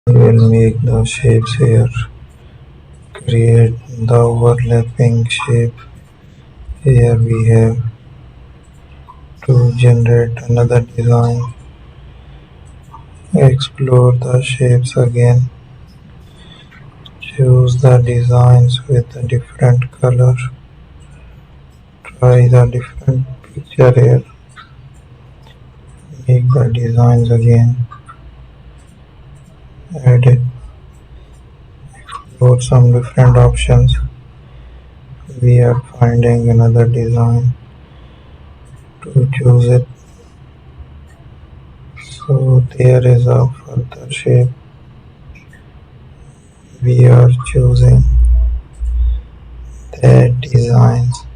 We'll make the shapes here. Create the overlapping shape. Here we have to generate another design. Explore the shapes again. Choose the designs with a different color. Try the different picture here. Make the designs again. Edit. Explore some different options. We are finding another design to choose it. So there is a further shape. We are choosing that designs.